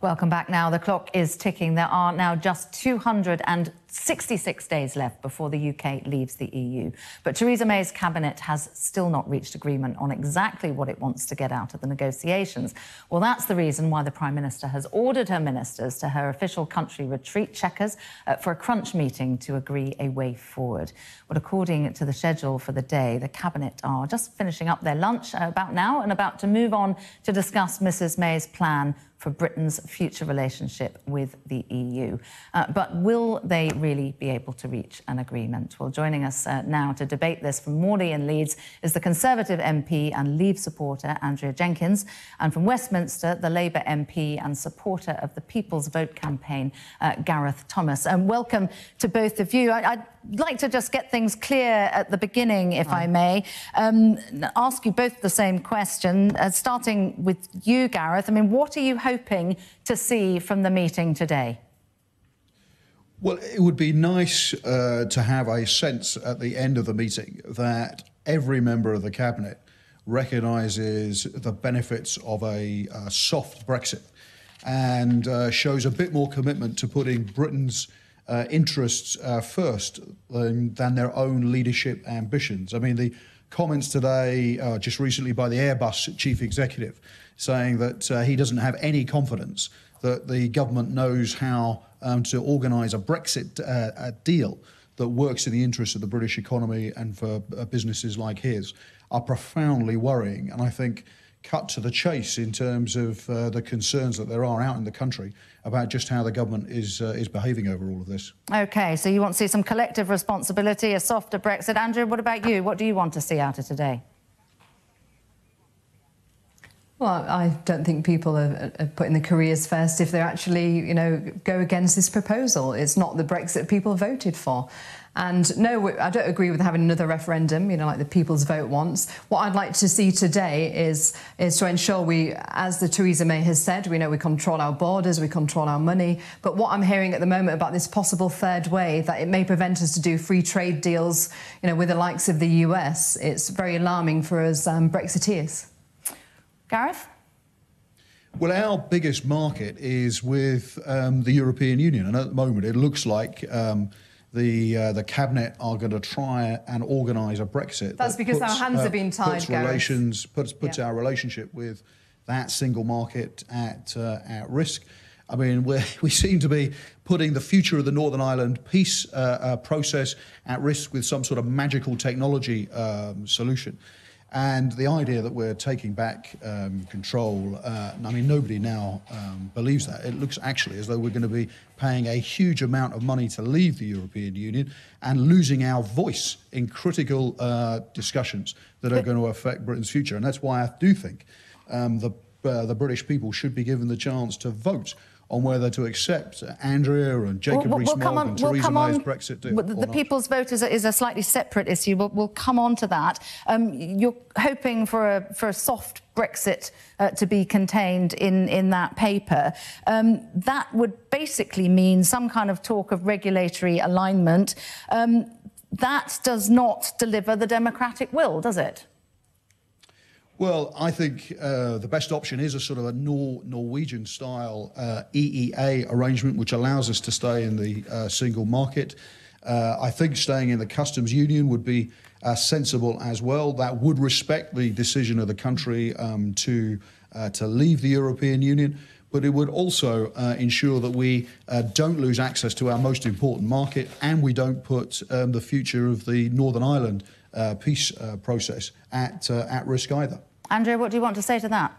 Welcome back now. The clock is ticking. There are now just 266 days left before the UK leaves the EU. But Theresa May's cabinet has still not reached agreement on exactly what it wants to get out of the negotiations. Well, that's the reason why the Prime Minister has ordered her ministers to her official country retreat checkers for a crunch meeting to agree a way forward. But according to the schedule for the day, the cabinet are just finishing up their lunch about now and about to move on to discuss Mrs May's plan for Britain's future relationship with the EU. But will they really be able to reach an agreement? Well, joining us now to debate this from Morley in Leeds is the Conservative MP and Leave supporter Andrea Jenkyns, and from Westminster, the Labour MP and supporter of the People's Vote campaign, Gareth Thomas. And welcome to both of you. I'd like to just get things clear at the beginning, if I may. Ask you both the same question, starting with you, Gareth. I mean, what are you hoping to see from the meeting today? Well, it would be nice to have a sense at the end of the meeting that every member of the cabinet recognises the benefits of a soft Brexit and shows a bit more commitment to putting Britain's interests first than their own leadership ambitions. I mean, the comments today, just recently by the Airbus chief executive, saying that he doesn't have any confidence that the government knows how to organise a Brexit deal that works in the interests of the British economy and for businesses like his, are profoundly worrying. And I think cut to the chase in terms of the concerns that there are out in the country about just how the government is behaving over all of this. OK, so you want to see some collective responsibility, a softer Brexit. Andrew, what about you? What do you want to see out of today? Well, I don't think people are putting their careers first if they're actually, go against this proposal. It's not the Brexit people voted for. And no, I don't agree with having another referendum, like the People's Vote wants. What I'd like to see today is to ensure we, as the Theresa May has said, we control our borders, we control our money. But what I'm hearing at the moment about this possible third way, that it may prevent us to do free trade deals, with the likes of the US, it's very alarming for us Brexiteers. Gareth? Well, our biggest market is with the European Union, and at the moment it looks like the cabinet are going to try and organise a Brexit. That's because our hands have been tied, puts our relationship with that single market at risk. I mean, we seem to be putting the future of the Northern Ireland peace process at risk with some sort of magical technology solution. And the idea that we're taking back control, I mean, nobody now believes that. It looks actually as though we're going to be paying a huge amount of money to leave the European Union and losing our voice in critical discussions that are going to affect Britain's future. And that's why I do think the British people should be given the chance to vote on whether to accept Andrea and Jacob Rees-Mogg and Theresa May's Brexit deal. The People's Vote is a slightly separate issue. We'll come on to that. You're hoping for a soft Brexit to be contained in that paper. That would basically mean some kind of talk of regulatory alignment. That does not deliver the democratic will, does it? Well, I think the best option is a sort of a Norwegian-style EEA arrangement, which allows us to stay in the single market. I think staying in the customs union would be sensible as well. That would respect the decision of the country to leave the European Union, but it would also ensure that we don't lose access to our most important market, and we don't put the future of the Northern Ireland peace process at risk either. Andrea, what do you want to say to that?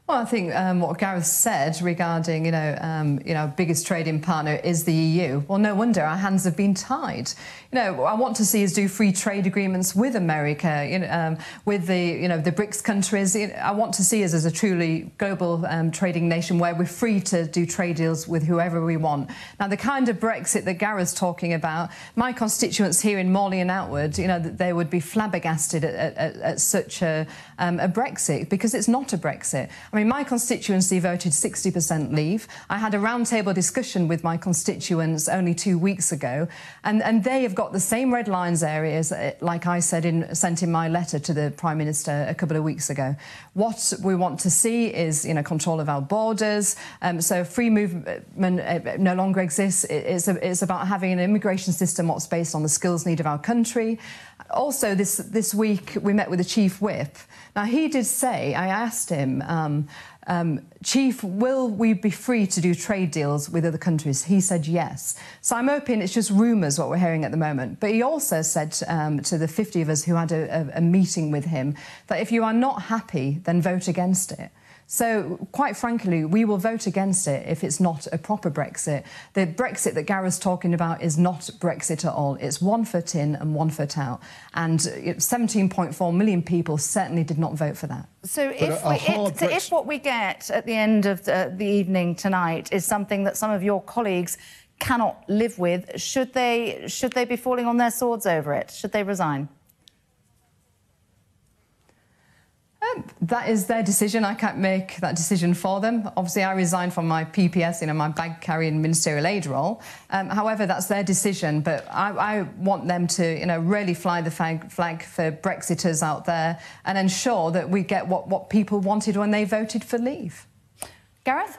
Well, I think what Gareth said regarding, our biggest trading partner is the EU. Well, no wonder our hands have been tied. I want to see us do free trade agreements with America, with the BRICS countries. I want to see us as a truly global trading nation where we're free to do trade deals with whoever we want. Now, the kind of Brexit that Gareth's talking about, my constituents here in Morley and Outward, they would be flabbergasted at such a Brexit, because it's not a Brexit. I mean, my constituency voted 60% leave. I had a roundtable discussion with my constituents only 2 weeks ago, and they have got the same red lines areas, like I said, sent in my letter to the Prime Minister a couple of weeks ago. What we want to see is, control of our borders. So free movement no longer exists. It's about having an immigration system what's based on the skills need of our country. Also, this week we met with the Chief Whip. Now, he did say, I asked him, Chief, will we be free to do trade deals with other countries? He said yes. So I'm hoping it's just rumours what we're hearing at the moment. But he also said to the 50 of us who had a meeting with him that if you are not happy, then vote against it. So, quite frankly, we will vote against it if it's not a proper Brexit. The Brexit that Gareth's talking about is not Brexit at all. It's 1 foot in and 1 foot out. And 17.4 million people certainly did not vote for that. So if what we get at the end of the evening tonight is something that some of your colleagues cannot live with, should they be falling on their swords over it? Should they resign? That is their decision. I can't make that decision for them. Obviously, I resigned from my PPS, my bag-carrying ministerial aid role. However, that's their decision. But I want them to, really fly the flag for Brexiters out there and ensure that we get what people wanted when they voted for leave. Gareth?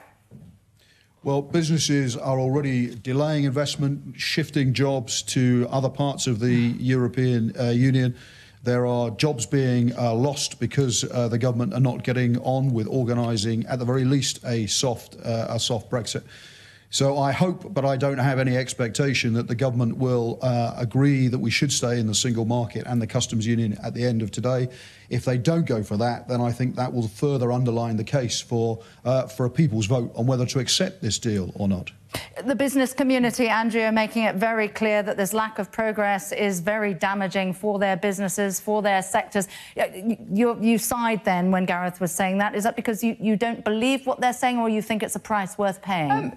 Well, businesses are already delaying investment, shifting jobs to other parts of the European Union. There are jobs being lost because the government are not getting on with organising, at the very least, a soft Brexit. So I hope, but I don't have any expectation, that the government will agree that we should stay in the single market and the customs union at the end of today. If they don't go for that, then I think that will further underline the case for a people's vote on whether to accept this deal or not. The business community, Andrea, making it very clear that this lack of progress is very damaging for their businesses, for their sectors. You side then when Gareth was saying that. Is that because you don't believe what they're saying, or you think it's a price worth paying?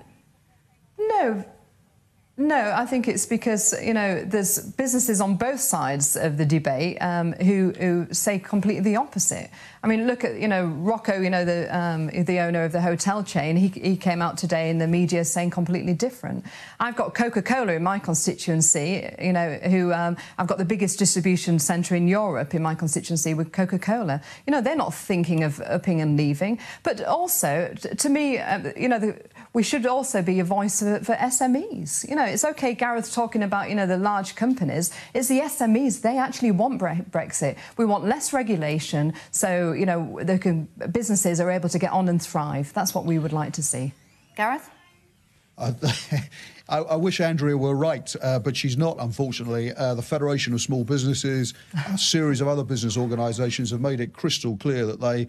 No, I think it's because, there's businesses on both sides of the debate who say completely the opposite. I mean, look at, Rocco, the owner of the hotel chain. He came out today in the media saying completely different. I've got Coca-Cola in my constituency, who I've got the biggest distribution centre in Europe in my constituency with Coca-Cola. They're not thinking of upping and leaving. But also, to me, we should also be a voice for SMEs. It's OK, Gareth talking about, the large companies. It's the SMEs. They actually want Brexit. We want less regulation, so, businesses are able to get on and thrive. That's what we would like to see. Gareth? I wish Andrea were right, but she's not, unfortunately. The Federation of Small Businesses, a series of other business organisations have made it crystal clear that they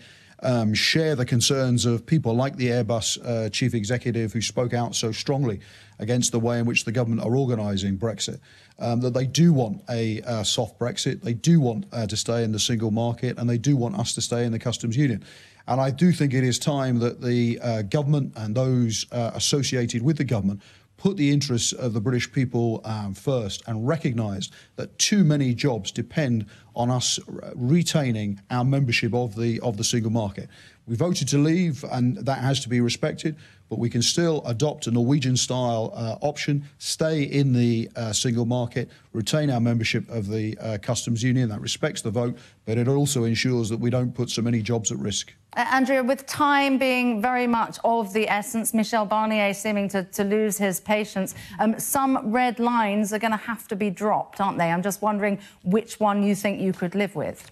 share the concerns of people like the Airbus chief executive who spoke out so strongly against the way in which the government are organising Brexit, that they do want a soft Brexit, they do want to stay in the single market, and they do want us to stay in the customs union. And I do think it is time that the government and those associated with the government put the interests of the British people first and recognise that too many jobs depend on us retaining our membership of the single market. We voted to leave, and that has to be respected, but we can still adopt a Norwegian-style option, stay in the single market, retain our membership of the customs union. That respects the vote, but it also ensures that we don't put so many jobs at risk. Andrea, with time being very much of the essence, Michel Barnier seeming to lose his patience, some red lines are going to have to be dropped, aren't they? I'm just wondering which one you think you could live with.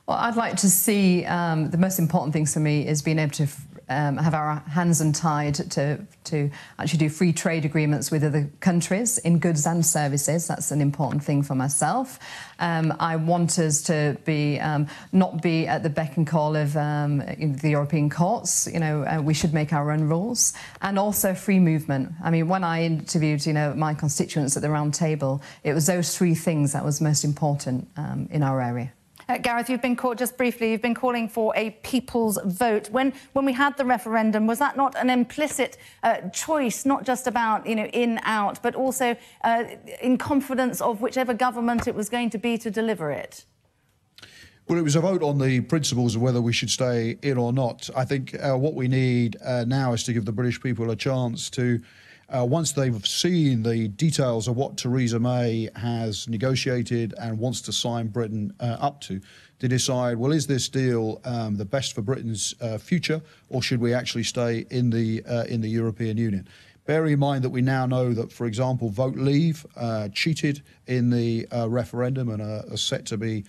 Well, I'd like to see the most important things for me is being able to have our hands untied to actually do free trade agreements with other countries in goods and services. That's an important thing for myself. I want us to be not be at the beck and call of the European courts. We should make our own rules, and also free movement. I mean, when I interviewed my constituents at the round table, it was those three things that was most important in our area. Gareth, you've been just briefly, you've been calling for a people's vote. When we had the referendum, was that not an implicit choice, not just about, in, out, but also in confidence of whichever government it was going to be to deliver it? Well, it was a vote on the principles of whether we should stay in or not. I think what we need now is to give the British people a chance to, once they've seen the details of what Theresa May has negotiated and wants to sign Britain up to decide, well, is this deal the best for Britain's future, or should we actually stay in the European Union? Bearing in mind that we now know that, for example, Vote Leave cheated in the referendum and are set to be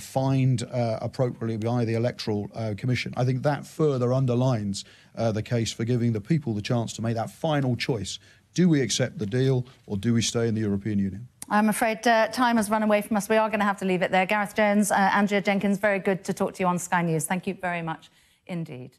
fined appropriately by the Electoral Commission. I think that further underlines the case for giving the people the chance to make that final choice. Do we accept the deal, or do we stay in the European Union? I'm afraid time has run away from us. We are going to have to leave it there. Gareth Jones, Andrea Jenkins, very good to talk to you on Sky News. Thank you very much indeed.